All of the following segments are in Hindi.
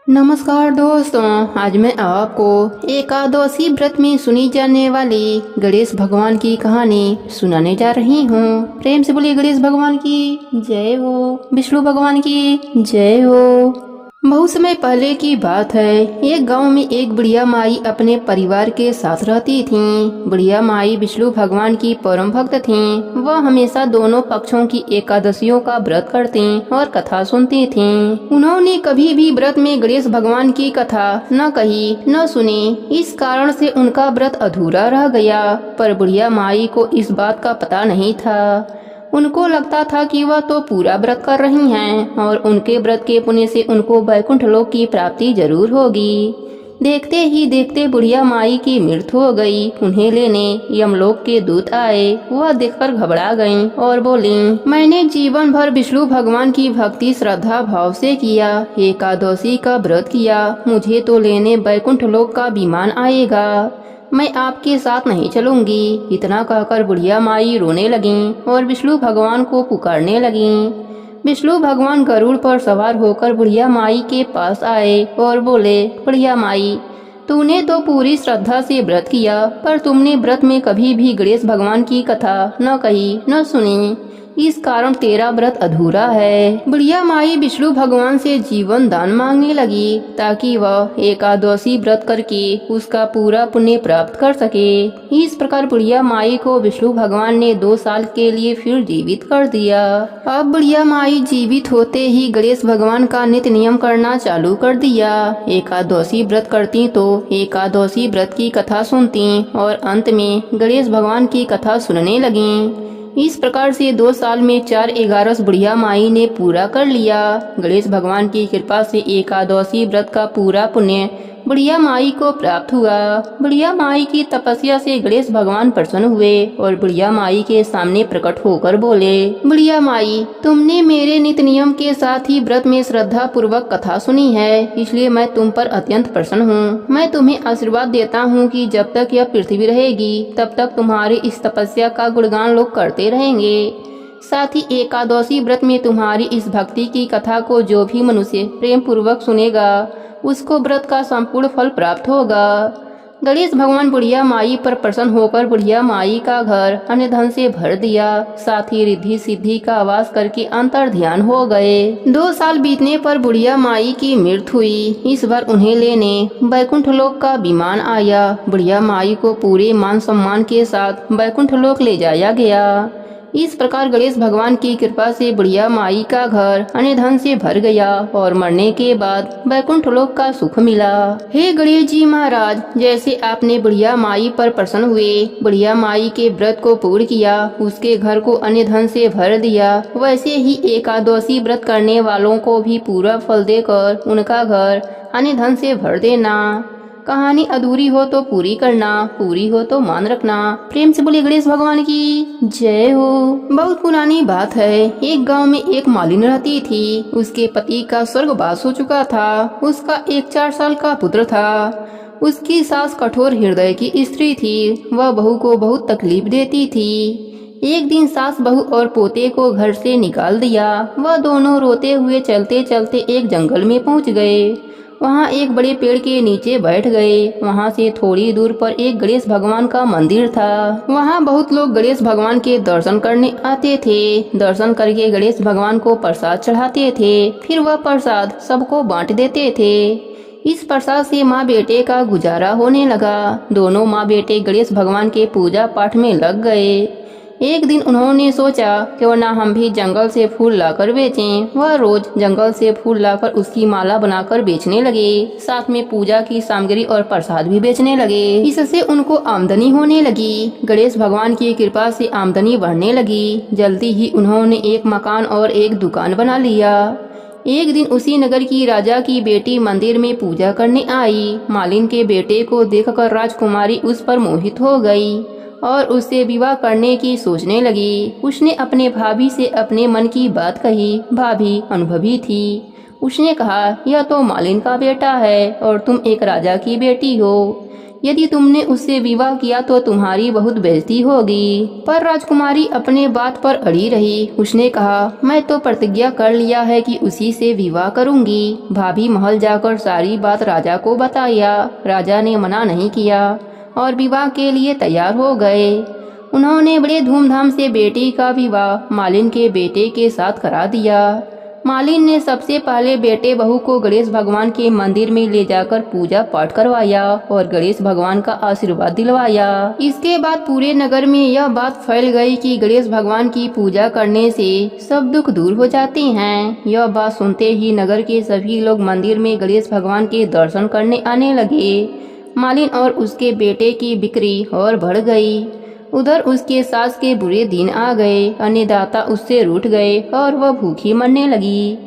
नमस्कार दोस्तों, आज मैं आपको एकादशी व्रत में सुनी जाने वाली गणेश भगवान की कहानी सुनाने जा रही हूँ। प्रेम से बोलिए गणेश भगवान की जय हो, विष्णु भगवान की जय हो। बहुत समय पहले की बात है। एक गांव में एक बुढ़िया माई अपने परिवार के साथ रहती थीं। बुढ़िया माई विष्णु भगवान की परम भक्त थीं। वह हमेशा दोनों पक्षों की एकादशियों का व्रत करती और कथा सुनती थीं। उन्होंने कभी भी व्रत में गणेश भगवान की कथा न कही न सुनी। इस कारण से उनका व्रत अधूरा रह गया। पर बुढ़िया माई को इस बात का पता नहीं था। उनको लगता था कि वह तो पूरा व्रत कर रही हैं और उनके व्रत के पुण्य से उनको वैकुंठ लोक की प्राप्ति जरूर होगी। देखते ही देखते बुढ़िया माई की मृत्यु हो गई। उन्हें लेने यमलोक के दूत आए। वह देखकर घबरा गईं और बोली, मैंने जीवन भर विष्णु भगवान की भक्ति श्रद्धा भाव से किया, एकादशी का व्रत किया। मुझे तो लेने वैकुंठ लोक का विमान आएगा। मैं आपके साथ नहीं चलूंगी। इतना कहकर बुढ़िया माई रोने लगीं और विष्णु भगवान को पुकारने लगीं। विष्णु भगवान गरुड़ पर सवार होकर बुढ़िया माई के पास आए और बोले, बुढ़िया माई, तूने तो पूरी श्रद्धा से व्रत किया, पर तुमने व्रत में कभी भी गणेश भगवान की कथा न कही न सुनी। इस कारण तेरा व्रत अधूरा है। बुढ़िया माई विष्णु भगवान से जीवन दान मांगने लगी ताकि वह एकादशी व्रत करके उसका पूरा पुण्य प्राप्त कर सके। इस प्रकार बुढ़िया माई को विष्णु भगवान ने 2 साल के लिए फिर जीवित कर दिया। अब बुढ़िया माई जीवित होते ही गणेश भगवान का नित्य नियम करना चालू कर दिया। एकादशी व्रत करती तो एकादशी व्रत की कथा सुनती और अंत में गणेश भगवान की कथा सुनने लगी। इस प्रकार से 2 साल में 4/11 बुढ़िया माई ने पूरा कर लिया। गणेश भगवान की कृपा से एकादशी व्रत का पूरा पुण्य बुढ़िया माई को प्राप्त हुआ। बुढ़िया माई की तपस्या से गणेश भगवान प्रसन्न हुए और बुढ़िया माई के सामने प्रकट होकर बोले, बुढ़िया माई, तुमने मेरे नित्य नियम के साथ ही व्रत में श्रद्धा पूर्वक कथा सुनी है, इसलिए मैं तुम पर अत्यंत प्रसन्न हूँ। मैं तुम्हें आशीर्वाद देता हूँ कि जब तक यह पृथ्वी रहेगी तब तक तुम्हारी इस तपस्या का गुणगान लोग करते रहेंगे। साथ ही एकादशी व्रत में तुम्हारी इस भक्ति की कथा को जो भी मनुष्य प्रेम पूर्वक सुनेगा उसको व्रत का संपूर्ण फल प्राप्त होगा। गणेश भगवान बुढ़िया माई पर प्रसन्न होकर बुढ़िया माई का घर अन्य धन से भर दिया। साथ ही रिद्धि सिद्धि का आवास करके अंतर ध्यान हो गए। 2 साल बीतने पर बुढ़िया माई की मृत्यु हुई। इस बार उन्हें लेने वैकुंठ लोक का विमान आया। बुढ़िया माई को पूरे मान सम्मान के साथ वैकुंठ लोक ले जाया गया। इस प्रकार गणेश भगवान की कृपा से बुढ़िया माई का घर अन्य धन से भर गया और मरने के बाद वैकुंठ लोक का सुख मिला। हे गणेश जी महाराज, जैसे आपने बुढ़िया माई पर प्रसन्न हुए, बुढ़िया माई के व्रत को पूर्ण किया, उसके घर को अन्य धन से भर दिया, वैसे ही एकादशी व्रत करने वालों को भी पूरा फल देकर उनका घर अन्य धन से भर देना। कहानी अधूरी हो तो पूरी करना, पूरी हो तो मान रखना। प्रेम से बोलिए गणेश भगवान की जय हो। बहुत पुरानी बात है। एक गांव में एक मालिन रहती थी। उसके पति का स्वर्गवास हो चुका था। उसका एक 4 साल का पुत्र था। उसकी सास कठोर हृदय की स्त्री थी। वह बहू को बहुत तकलीफ देती थी। एक दिन सास बहू और पोते को घर से निकाल दिया। वह दोनों रोते हुए चलते चलते एक जंगल में पहुंच गए। वहाँ एक बड़े पेड़ के नीचे बैठ गए। वहाँ से थोड़ी दूर पर एक गणेश भगवान का मंदिर था। वहाँ बहुत लोग गणेश भगवान के दर्शन करने आते थे। दर्शन करके गणेश भगवान को प्रसाद चढ़ाते थे। फिर वह प्रसाद सबको बांट देते थे। इस प्रसाद से माँ बेटे का गुजारा होने लगा। दोनों माँ बेटे गणेश भगवान के पूजा पाठ में लग गए। एक दिन उन्होंने सोचा क्यों ना हम भी जंगल से फूल लाकर बेचें। वह रोज जंगल से फूल लाकर उसकी माला बनाकर बेचने लगे। साथ में पूजा की सामग्री और प्रसाद भी बेचने लगे। इससे उनको आमदनी होने लगी। गणेश भगवान की कृपा से आमदनी बढ़ने लगी। जल्दी ही उन्होंने एक मकान और एक दुकान बना लिया। एक दिन उसी नगर की राजा की बेटी मंदिर में पूजा करने आई। मालिन के बेटे को देखकर राजकुमारी उस पर मोहित हो गई और उससे विवाह करने की सोचने लगी। उसने अपने भाभी से अपने मन की बात कही। भाभी अनुभवी थी। उसने कहा, यह तो मालिन का बेटा है और तुम एक राजा की बेटी हो। यदि तुमने उससे विवाह किया तो तुम्हारी बहुत बेइज्जती होगी। पर राजकुमारी अपने बात पर अड़ी रही। उसने कहा, मैं तो प्रतिज्ञा कर लिया है कि उसी से विवाह करूंगी। भाभी महल जाकर सारी बात राजा को बताया। राजा ने मना नहीं किया और विवाह के लिए तैयार हो गए। उन्होंने बड़े धूमधाम से बेटी का विवाह मालिन के बेटे के साथ करा दिया। मालिन ने सबसे पहले बेटे बहू को गणेश भगवान के मंदिर में ले जाकर पूजा पाठ करवाया और गणेश भगवान का आशीर्वाद दिलवाया। इसके बाद पूरे नगर में यह बात फैल गई कि गणेश भगवान की पूजा करने से सब दुख दूर हो जाते हैं। यह बात सुनते ही नगर के सभी लोग मंदिर में गणेश भगवान के दर्शन करने आने लगे। मालिन और उसके बेटे की बिक्री और बढ़ गई। उधर उसके सास के बुरे दिन आ गए। अन्नदाता उससे रूठ गए और वह भूखी मरने लगी।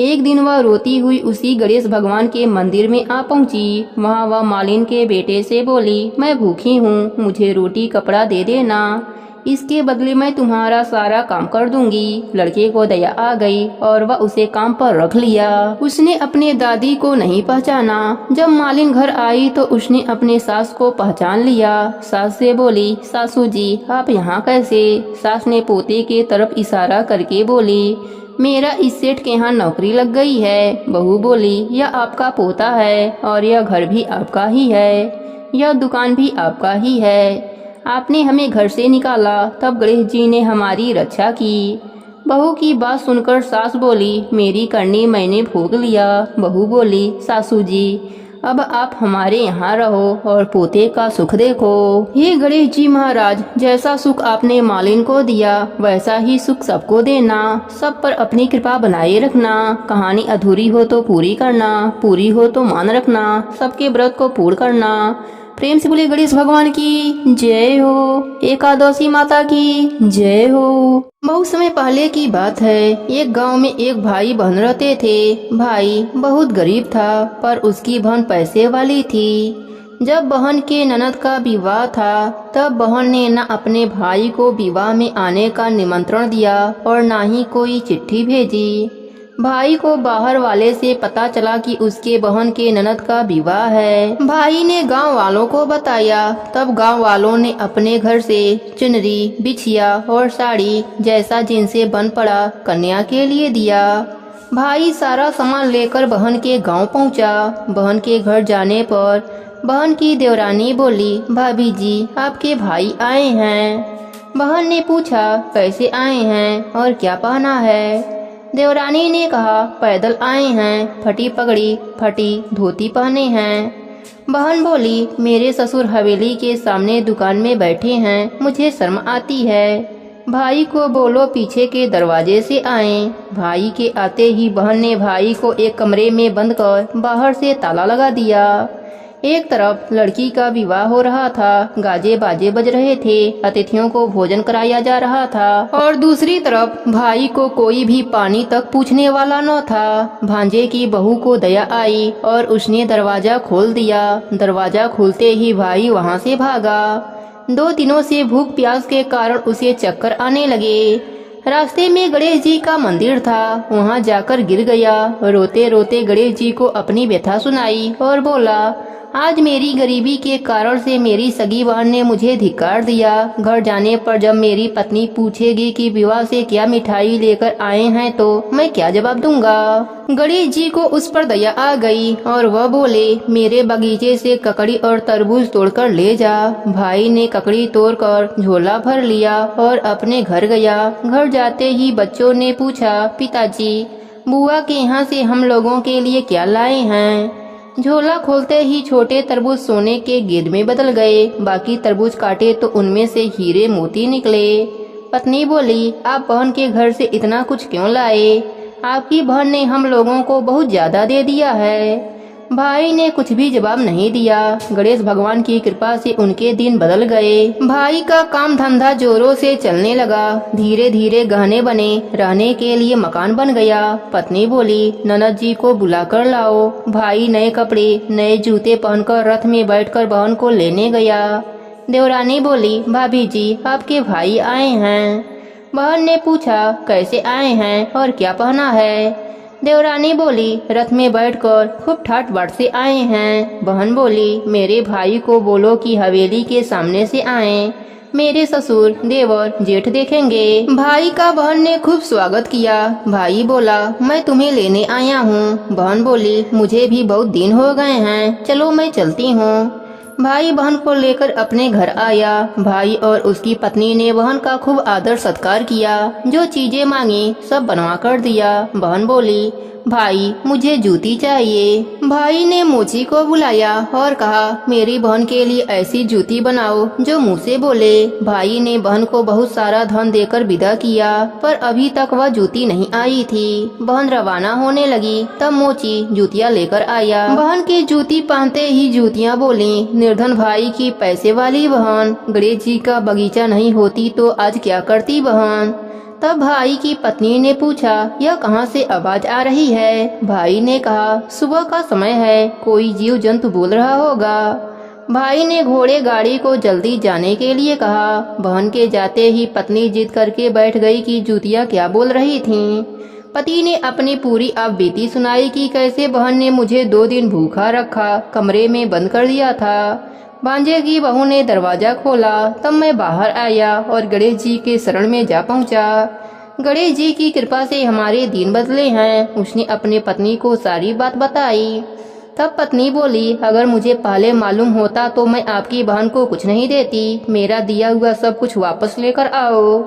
एक दिन वह रोती हुई उसी गणेश भगवान के मंदिर में आ पहुंची। वहां वह मालिन के बेटे से बोली, मैं भूखी हूँ, मुझे रोटी कपड़ा दे देना, इसके बदले मैं तुम्हारा सारा काम कर दूंगी। लड़के को दया आ गई और वह उसे काम पर रख लिया। उसने अपने दादी को नहीं पहचाना। जब मालिन घर आई तो उसने अपने सास को पहचान लिया। सास से बोली, सासू जी आप यहाँ कैसे? सास ने पोते के तरफ इशारा करके बोली, मेरा इस सेठ के यहाँ नौकरी लग गई है। बहू बोली, यह आपका पोता है और यह घर भी आपका ही है, यह दुकान भी आपका ही है। आपने हमें घर से निकाला तब गणेश जी ने हमारी रक्षा की। बहू की बात सुनकर सास बोली, मेरी करनी मैंने भोग लिया। बहू बोली, सासू जी अब आप हमारे यहाँ रहो और पोते का सुख देखो। हे गणेश जी महाराज, जैसा सुख आपने मालिन को दिया वैसा ही सुख सबको देना। सब पर अपनी कृपा बनाए रखना। कहानी अधूरी हो तो पूरी करना, पूरी हो तो मान रखना। सबके व्रत को पूर्ण करना। प्रेम से बोले गणेश भगवान की जय हो। एकादशी माता की जय हो। बहुत समय पहले की बात है। एक गांव में एक भाई बहन रहते थे। भाई बहुत गरीब था पर उसकी बहन पैसे वाली थी। जब बहन के ननद का विवाह था तब बहन ने न अपने भाई को विवाह में आने का निमंत्रण दिया और न ही कोई चिट्ठी भेजी। भाई को बाहर वाले से पता चला कि उसके बहन के ननद का विवाह है। भाई ने गांव वालों को बताया। तब गांव वालों ने अपने घर से चुनरी, बिछिया और साड़ी जैसा जिनसे बन पड़ा कन्या के लिए दिया। भाई सारा सामान लेकर बहन के गांव पहुंचा। बहन के घर जाने पर बहन की देवरानी बोली, भाभी जी आपके भाई आए हैं। बहन ने पूछा, कैसे आए हैं और क्या पहना है? देवरानी ने कहा, पैदल आए हैं, फटी पगड़ी फटी धोती पहने हैं। बहन बोली, मेरे ससुर हवेली के सामने दुकान में बैठे हैं, मुझे शर्म आती है। भाई को बोलो पीछे के दरवाजे से आए। भाई के आते ही बहन ने भाई को एक कमरे में बंद कर बाहर से ताला लगा दिया। एक तरफ लड़की का विवाह हो रहा था, गाजे बाजे बज रहे थे, अतिथियों को भोजन कराया जा रहा था और दूसरी तरफ भाई को कोई भी पानी तक पूछने वाला न था। भांजे की बहू को दया आई और उसने दरवाजा खोल दिया। दरवाजा खुलते ही भाई वहां से भागा। 2 दिनों से भूख प्यास के कारण उसे चक्कर आने लगे। रास्ते में गणेश जी का मंदिर था, वहां जाकर गिर गया। रोते रोते गणेश जी को अपनी व्यथा सुनाई और बोला, आज मेरी गरीबी के कारण से मेरी सगी बहन ने मुझे धिक्कार दिया। घर जाने पर जब मेरी पत्नी पूछेगी कि विवाह से क्या मिठाई लेकर आए हैं तो मैं क्या जवाब दूंगा। गणेश जी को उस पर दया आ गई और वह बोले, मेरे बगीचे से ककड़ी और तरबूज तोड़कर ले जा। भाई ने ककड़ी तोड़कर झोला भर लिया और अपने घर गया। घर जाते ही बच्चों ने पूछा, पिताजी बुआ के यहाँ से हम लोगों के लिए क्या लाए हैं? झोला खोलते ही छोटे तरबूज सोने के गेंद में बदल गए। बाकी तरबूज काटे तो उनमें से हीरे मोती निकले। पत्नी बोली, आप बहन के घर से इतना कुछ क्यों लाए? आपकी बहन ने हम लोगों को बहुत ज्यादा दे दिया है। भाई ने कुछ भी जवाब नहीं दिया। गणेश भगवान की कृपा से उनके दिन बदल गए। भाई का काम धंधा जोरों से चलने लगा। धीरे धीरे गहने बने, रहने के लिए मकान बन गया। पत्नी बोली, ननद जी को बुलाकर लाओ। भाई नए कपड़े नए जूते पहनकर रथ में बैठकर बहन को लेने गया। देवरानी बोली, भाभी जी आपके भाई आए हैं। बहन ने पूछा, कैसे आए हैं और क्या पहना है? देवरानी बोली, रथ में बैठकर खूब ठाट बाट से आए हैं। बहन बोली, मेरे भाई को बोलो कि हवेली के सामने से आए, मेरे ससुर देवर जेठ देखेंगे। भाई का बहन ने खूब स्वागत किया। भाई बोला, मैं तुम्हें लेने आया हूँ। बहन बोली, मुझे भी बहुत दिन हो गए हैं, चलो मैं चलती हूँ। भाई बहन को लेकर अपने घर आया। भाई और उसकी पत्नी ने बहन का खूब आदर सत्कार किया। जो चीजें मांगी सब बनवा कर दिया। बहन बोली, भाई मुझे जूती चाहिए। भाई ने मोची को बुलाया और कहा, मेरी बहन के लिए ऐसी जूती बनाओ जो मुँह से बोले। भाई ने बहन को बहुत सारा धन देकर विदा किया, पर अभी तक वह जूती नहीं आई थी। बहन रवाना होने लगी, तब मोची जूतियाँ लेकर आया। बहन की जूती पहनते ही जूतियाँ बोली, निर्धन भाई की पैसे वाली बहन, गणेश जी का बगीचा नहीं होती तो आज क्या करती बहन। तब भाई की पत्नी ने पूछा, यह कहाँ से आवाज आ रही है। भाई ने कहा, सुबह का समय है, कोई जीव जंतु बोल रहा होगा। भाई ने घोड़े गाड़ी को जल्दी जाने के लिए कहा। बहन के जाते ही पत्नी जिद करके बैठ गई कि जूतियाँ क्या बोल रही थीं। पति ने अपनी पूरी अब बीती सुनाई कि कैसे बहन ने मुझे 2 दिन भूखा रखा, कमरे में बंद कर दिया था। भांजे की बहू ने दरवाजा खोला, तब मैं बाहर आया और गणेश जी के शरण में जा पहुंचा। गणेश जी की कृपा से हमारे दिन बदले हैं। उसने अपने पत्नी को सारी बात बताई। तब पत्नी बोली, अगर मुझे पहले मालूम होता तो मैं आपकी बहन को कुछ नहीं देती, मेरा दिया हुआ सब कुछ वापस लेकर आओ।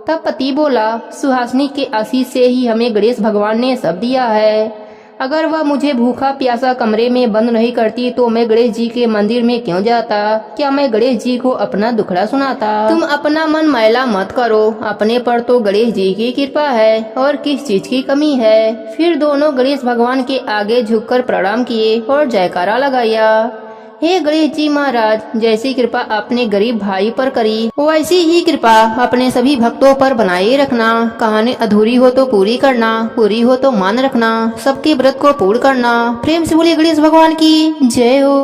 तब पति बोला, सुहासिनी के आशीष से ही हमें गणेश भगवान ने सब दिया है। अगर वह मुझे भूखा प्यासा कमरे में बंद नहीं करती तो मैं गणेश जी के मंदिर में क्यों जाता? क्या मैं गणेश जी को अपना दुखड़ा सुनाता? तुम अपना मन मैला मत करो, अपने पर तो गणेश जी की कृपा है और किस चीज की कमी है। फिर दोनों गणेश भगवान के आगे झुककर प्रणाम किए और जयकारा लगाया। हे गणेश जी महाराज, जैसी कृपा आपने गरीब भाई पर करी, वैसी ही कृपा अपने सभी भक्तों पर बनाए रखना। कहानी अधूरी हो तो पूरी करना, पूरी हो तो मान रखना, सबके व्रत को पूर्ण करना। प्रेम से बोलिए गणेश भगवान की जय हो।